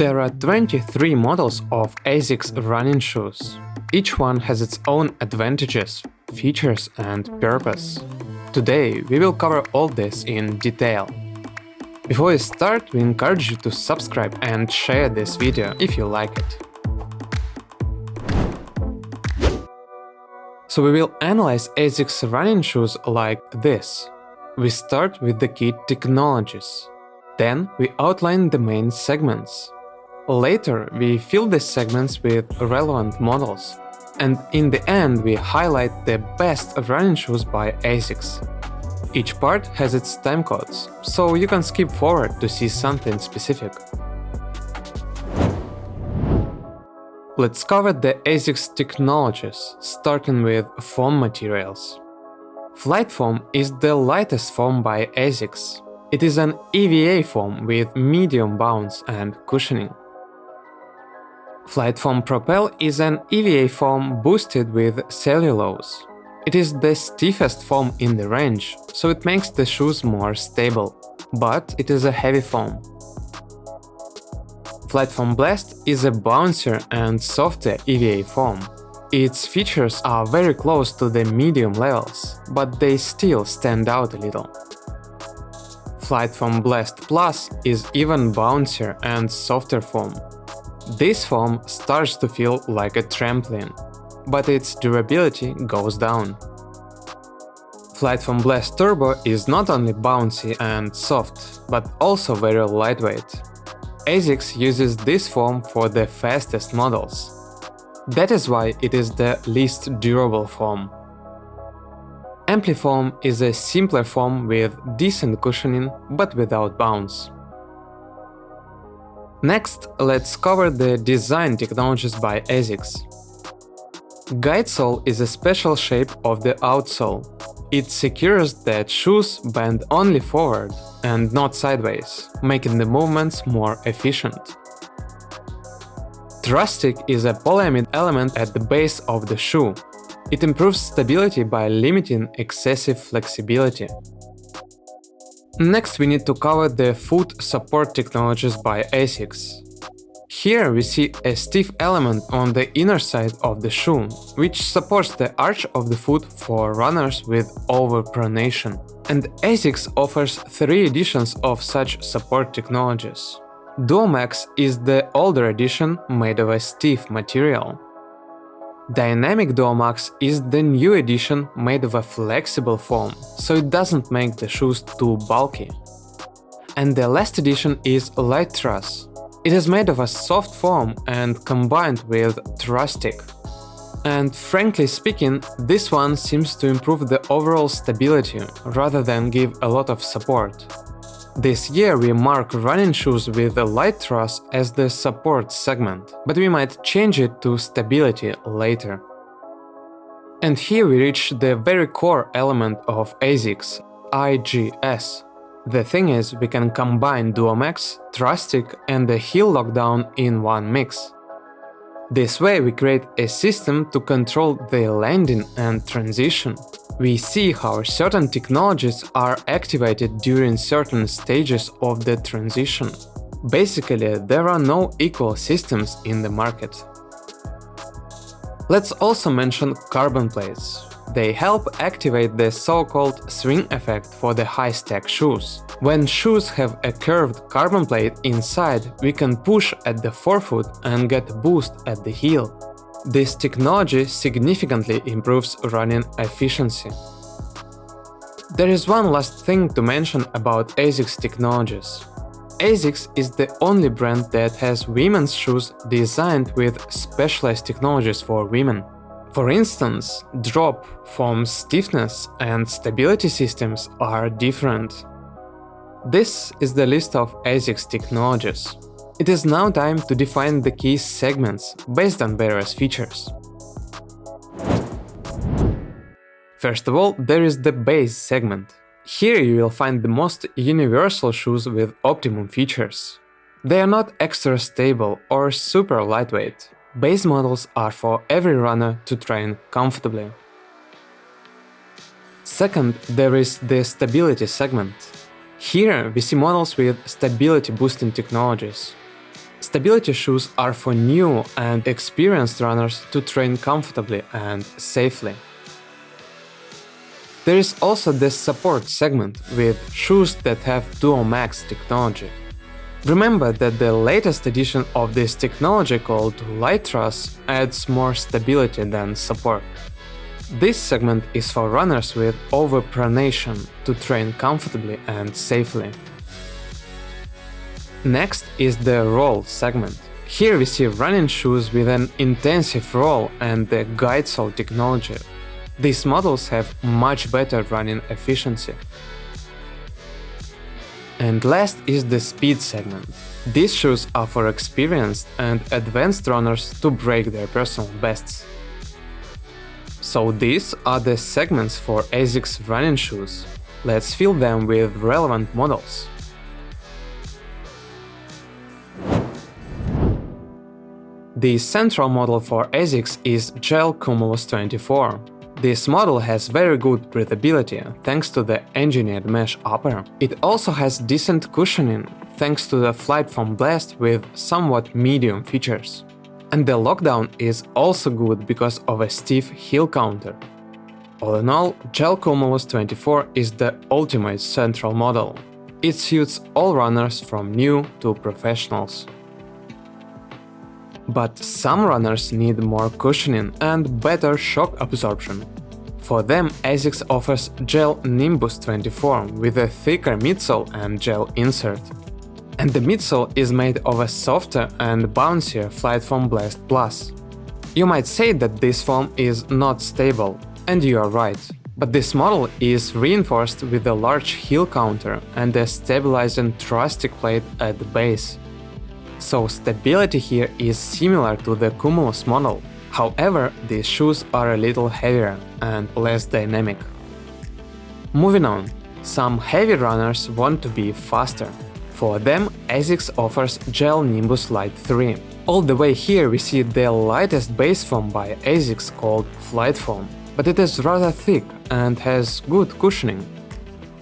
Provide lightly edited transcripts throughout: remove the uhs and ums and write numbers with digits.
There are 23 models of ASICS running shoes. Each one has its own advantages, features and purpose. Today we will cover all this in detail. Before we start, we encourage you to subscribe and share this video if you like it. So we will analyze ASICS running shoes like this. We start with the key technologies. Then we outline the main segments. Later, we fill these segments with relevant models. And in the end, we highlight the best running shoes by ASICS. Each part has its timecodes, so you can skip forward to see something specific. Let's cover the ASICS technologies, starting with foam materials. Flight foam is the lightest foam by ASICS. It is an EVA foam with medium bounce and cushioning. Flight foam Propel is an EVA foam boosted with cellulose. It is the stiffest foam in the range, so it makes the shoes more stable, but it is a heavy foam. Flight foam Blast is a bouncier and softer EVA foam. Its features are very close to the medium levels, but they still stand out a little. Flight foam Blast Plus is even bouncier and softer foam. This foam starts to feel like a trampoline, but its durability goes down. Flight foam Blast Turbo is not only bouncy and soft, but also very lightweight. ASICS uses this foam for the fastest models. That is why it is the least durable foam. Amplifoam is a simpler foam with decent cushioning, but without bounce. Next, let's cover the design technologies by ASICS. Guide sole is a special shape of the outsole. It secures that shoes bend only forward and not sideways, making the movements more efficient. Truss-stick is a polyamide element at the base of the shoe. It improves stability by limiting excessive flexibility. Next, we need to cover the foot support technologies by ASICS. Here we see a stiff element on the inner side of the shoe, which supports the arch of the foot for runners with overpronation. And ASICS offers 3 editions of such support technologies. DuoMax is the older edition made of a stiff material. Dynamic DuoMax is the new edition made of a flexible foam, so it doesn't make the shoes too bulky. And the last edition is LITE Truss. It is made of a soft foam and combined with truss-stick. And frankly speaking, this one seems to improve the overall stability rather than give a lot of support. This year we mark running shoes with a LITE Truss as the support segment, but we might change it to stability later. And here we reach the very core element of ASICS, IGS. The thing is, we can combine DuoMax, truss-stick and the heel lockdown in one mix. This way we create a system to control the landing and transition. We see how certain technologies are activated during certain stages of the transition. Basically, there are no equal systems in the market. Let's also mention carbon plates. They help activate the so-called swing effect for the high-stack shoes. When shoes have a curved carbon plate inside, we can push at the forefoot and get a boost at the heel. This technology significantly improves running efficiency. There is one last thing to mention about ASICS technologies. ASICS is the only brand that has women's shoes designed with specialized technologies for women. For instance, drop, foam stiffness and stability systems are different. This is the list of ASICS technologies. It is now time to define the key segments based on various features. First of all, there is the base segment. Here you will find the most universal shoes with optimum features. They are not extra stable or super lightweight. Base models are for every runner to train comfortably. Second, there is the stability segment. Here we see models with stability boosting technologies. Stability shoes are for new and experienced runners to train comfortably and safely. There is also the support segment with shoes that have DuoMax technology. Remember that the latest edition of this technology called LITE adds more stability than support. This segment is for runners with overpronation to train comfortably and safely. Next is the roll segment. Here we see running shoes with an intensive roll and the guide sole technology. These models have much better running efficiency. And last is the speed segment. These shoes are for experienced and advanced runners to break their personal bests. So these are the segments for ASICS running shoes. Let's fill them with relevant models. The central model for ASICS is GEL-CUMULUS 24. This model has very good breathability thanks to the engineered mesh upper. It also has decent cushioning thanks to the FUZEBLAST with somewhat medium features. And the lockdown is also good because of a stiff heel counter. All in all, GEL-CUMULUS 24 is the ultimate central model. It suits all runners from new to professionals. But some runners need more cushioning and better shock absorption. For them, ASICS offers GEL-NIMBUS 24 with a thicker midsole and gel insert. And the midsole is made of a softer and bouncier FUZEBLAST Plus. You might say that this foam is not stable, and you are right. But this model is reinforced with a large heel counter and a stabilizing thoracic plate at the base. So stability here is similar to the Cumulus model. However, these shoes are a little heavier and less dynamic. Moving on, some heavy runners want to be faster. For them, ASICS offers GEL-NIMBUS LITE 3. All the way here we see the lightest base foam by ASICS called Flight Foam, but it is rather thick and has good cushioning.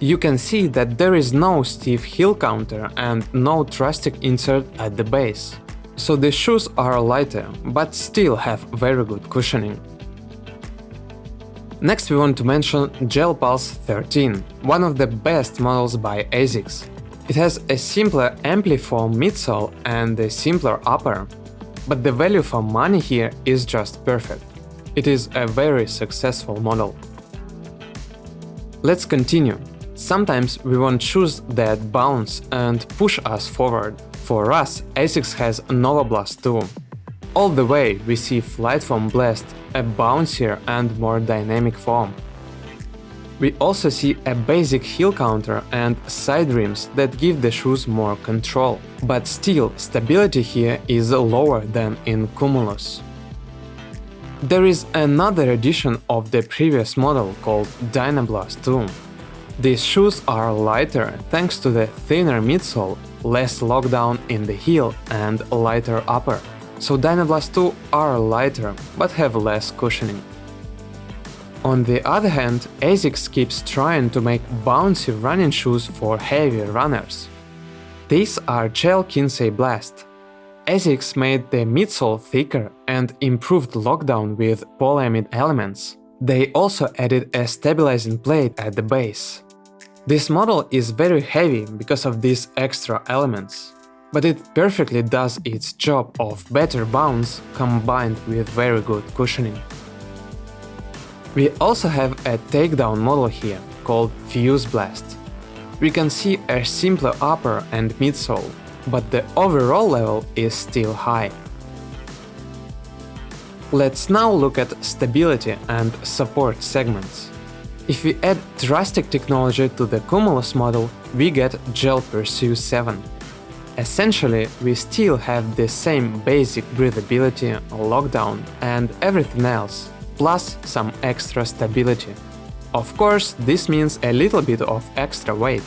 You can see that there is no stiff heel counter and no thoracic insert at the base. So the shoes are lighter, but still have very good cushioning. Next we want to mention GEL-PULSE 13, one of the best models by ASICS. It has a simpler Amplifoam midsole and a simpler upper, but the value for money here is just perfect. It is a very successful model. Let's continue. Sometimes we want shoes that bounce and push us forward. For us, ASICS has NOVABLAST 2. All the way we see FUZEBLAST, a bouncier and more dynamic foam. We also see a basic heel counter and side rims that give the shoes more control, but still stability here is lower than in Cumulus. There is another edition of the previous model called DYNABLAST 2. These shoes are lighter thanks to the thinner midsole, less lockdown in the heel and lighter upper. So DYNABLAST 2 are lighter but have less cushioning. On the other hand, ASICS keeps trying to make bouncy running shoes for heavier runners. These are GEL-KINSEI Blast. ASICS made the midsole thicker and improved lockdown with polyamide elements. They also added a stabilizing plate at the base. This model is very heavy because of these extra elements, but it perfectly does its job of better bounce combined with very good cushioning. We also have a takedown model here, called FUZEBLAST. We can see a simpler upper and midsole, but the overall level is still high. Let's now look at stability and support segments. If we add thoracic technology to the Cumulus model, we get GEL-PURSUE 7. Essentially, we still have the same basic breathability, lockdown and everything else, plus some extra stability. Of course, this means a little bit of extra weight.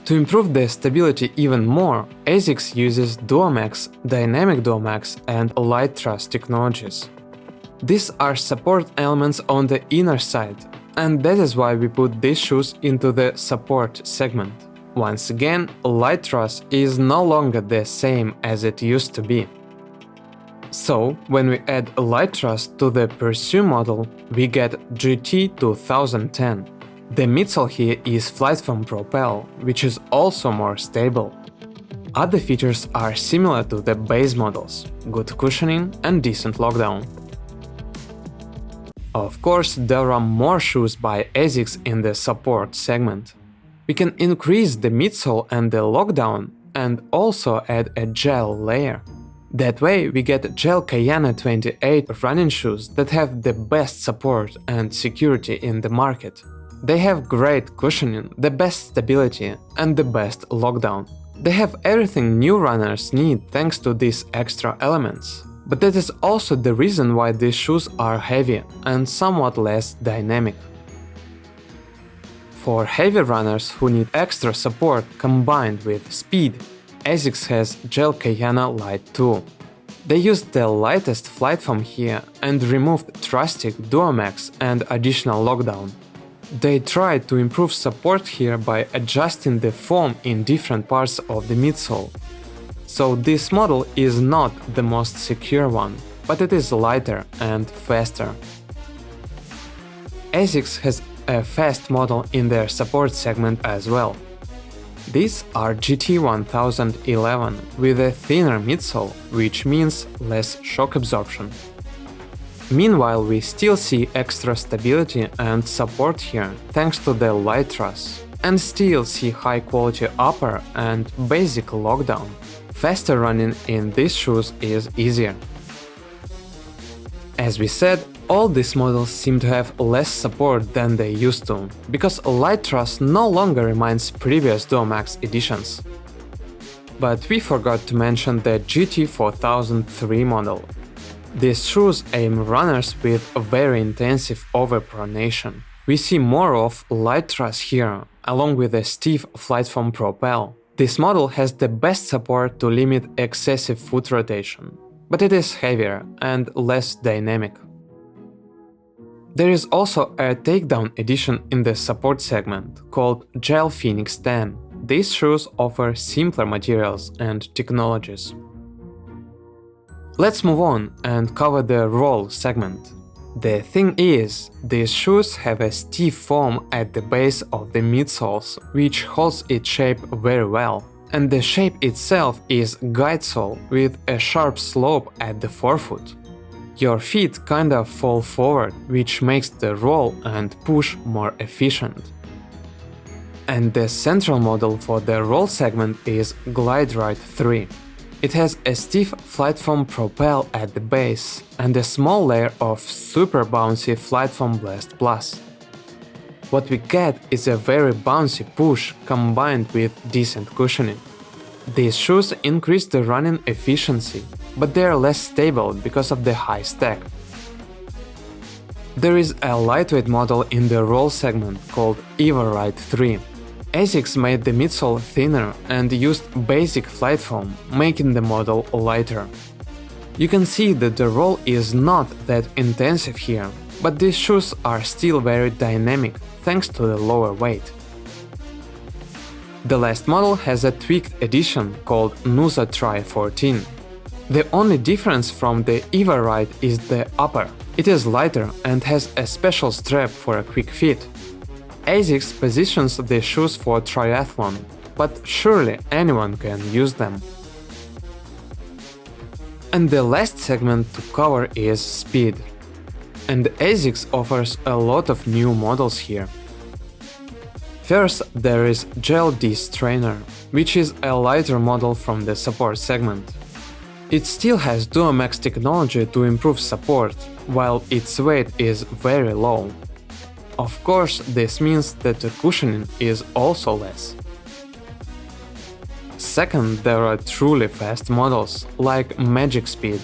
To improve the stability even more, ASICS uses DuoMax, Dynamic DuoMax and LITE technologies. These are support elements on the inner side, and that is why we put these shoes into the support segment. Once again, LITE truss is no longer the same as it used to be. So, when we add LITE truss to the Pursue model, we get GT2010. The midsole here is flight foam propel, which is also more stable. Other features are similar to the base models, good cushioning and decent lockdown. Of course, there are more shoes by ASICS in the support segment. We can increase the midsole and the lockdown and also add a gel layer. That way we get GEL-KAYANO 28 running shoes that have the best support and security in the market. They have great cushioning, the best stability and the best lockdown. They have everything new runners need thanks to these extra elements. But that is also the reason why these shoes are heavy and somewhat less dynamic. For heavy runners who need extra support combined with speed, ASICS has GEL-KAYANO LITE 2. They used the lightest flight foam here and removed Trustic, Duomax and additional lockdown. They tried to improve support here by adjusting the foam in different parts of the midsole. So this model is not the most secure one, but it is lighter and faster. ASICS has a fast model in their support segment as well. These are GT1011 with a thinner midsole, which means less shock absorption. Meanwhile, we still see extra stability and support here thanks to the LITE truss, and still see high quality upper and basic lockdown. Faster running in these shoes is easier. As we said, all these models seem to have less support than they used to, because LITE truss no longer reminds previous Duomax editions. But we forgot to mention the GT4003 model. These shoes aim runners with a very intensive overpronation. We see more of LITE truss here, along with a stiff flight foam propel. This model has the best support to limit excessive foot rotation, but it is heavier and less dynamic. There is also a takedown edition in the support segment called GEL Phoenix 10. These shoes offer simpler materials and technologies. Let's move on and cover the roll segment. The thing is, these shoes have a stiff foam at the base of the midsoles, which holds its shape very well. And the shape itself is guide sole with a sharp slope at the forefoot. Your feet kinda fall forward, which makes the roll and push more efficient. And the central model for the roll segment is GLIDERIDE 3. It has a stiff flight foam propel at the base and a small layer of super bouncy flight foam Blast Plus. What we get is a very bouncy push combined with decent cushioning. These shoes increase the running efficiency, but they are less stable because of the high stack. There is a lightweight model in the roll segment called EVORIDE 3. ASICS made the midsole thinner and used basic flight foam, making the model lighter. You can see that the roll is not that intensive here, but these shoes are still very dynamic thanks to the lower weight. The last model has a tweaked edition called NOOSA Tri 14. The only difference from the EVORIDE is the upper. It is lighter and has a special strap for a quick fit. ASICS positions the shoes for triathlon, but surely anyone can use them. And the last segment to cover is speed. And ASICS offers a lot of new models here. First, there is GEL-DSTRAINER, which is a lighter model from the support segment. It still has Duomax technology to improve support, while its weight is very low. Of course, this means that the cushioning is also less. Second, there are truly fast models, like MAGIC-SPEED.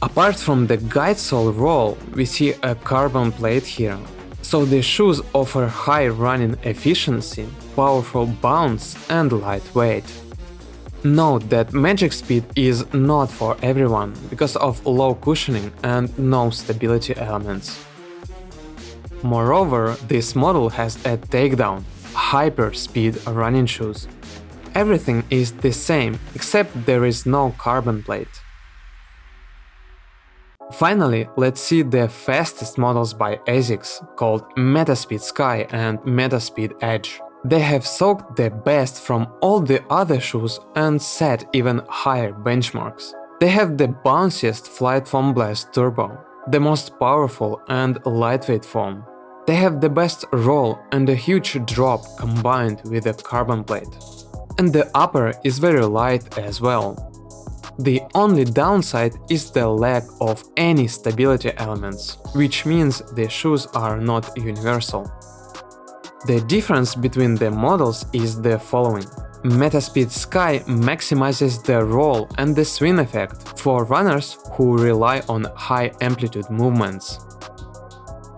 Apart from the guide sole roll, we see a carbon plate here. So the shoes offer high running efficiency, powerful bounce and lightweight. Note that MAGIC-SPEED is not for everyone because of low cushioning and no stability elements. Moreover, this model has a takedown. hyper speed running shoes. Everything is the same, except there is no carbon plate. Finally, let's see the fastest models by ASICS, called METASPEED Sky and METASPEED Edge. They have soaked the best from all the other shoes and set even higher benchmarks. They have the bounciest Flight Foam Blast Turbo, the most powerful and lightweight foam. They have the best roll and a huge drop combined with a carbon plate. And the upper is very light as well. The only downside is the lack of any stability elements, which means the shoes are not universal. The difference between the models is the following. METASPEED Sky maximizes the roll and the swing effect for runners who rely on high amplitude movements.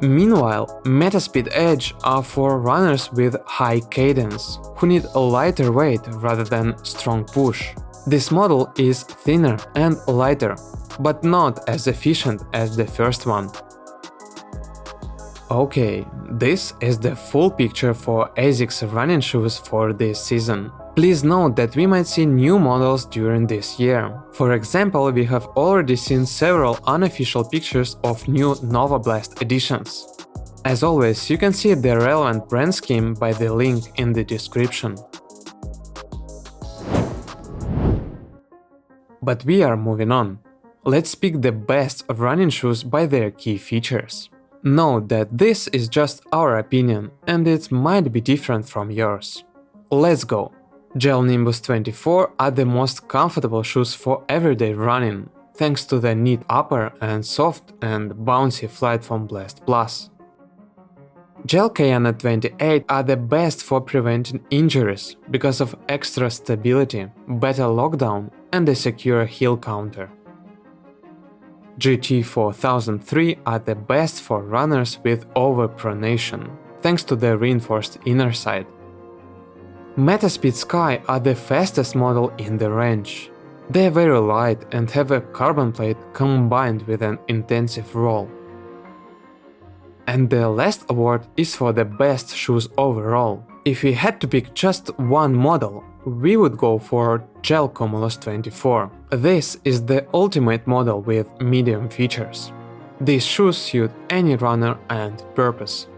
Meanwhile, METASPEED Edge are for runners with high cadence, who need a lighter weight rather than strong push. This model is thinner and lighter, but not as efficient as the first one. Okay, this is the full picture for ASICS running shoes for this season. Please note that we might see new models during this year. For example, we have already seen several unofficial pictures of new NOVABLAST editions. As always, you can see the relevant brand scheme by the link in the description. But we are moving on. Let's pick the best running shoes by their key features. Note that this is just our opinion, and it might be different from yours. Let's go! GEL-NIMBUS 24 are the most comfortable shoes for everyday running, thanks to the neat upper and soft and bouncy Flight Foam Blast Plus. GEL-KAYANO 28 are the best for preventing injuries because of extra stability, better lockdown and a secure heel counter. GT 4003 are the best for runners with overpronation, thanks to the reinforced inner side. METASPEED Sky are the fastest model in the range. They are very light and have a carbon plate combined with an intensive roll. And the last award is for the best shoes overall. If we had to pick just one model, we would go for GEL-CUMULUS 24. This is the ultimate model with medium features. These shoes suit any runner and purpose.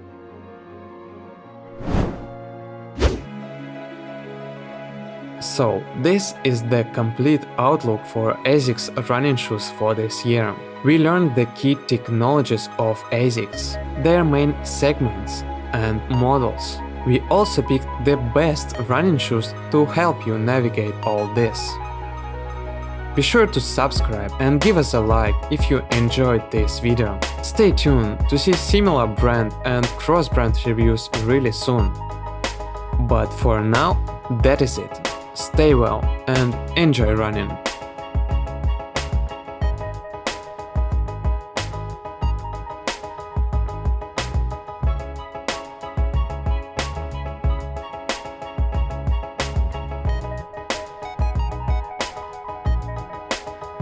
So, this is the complete outlook for ASICS running shoes for this year. We learned the key technologies of ASICS, their main segments and models. We also picked the best running shoes to help you navigate all this. Be sure to subscribe and give us a like if you enjoyed this video. Stay tuned to see similar brand and cross-brand reviews really soon. But for now, that is it. Stay well and enjoy running.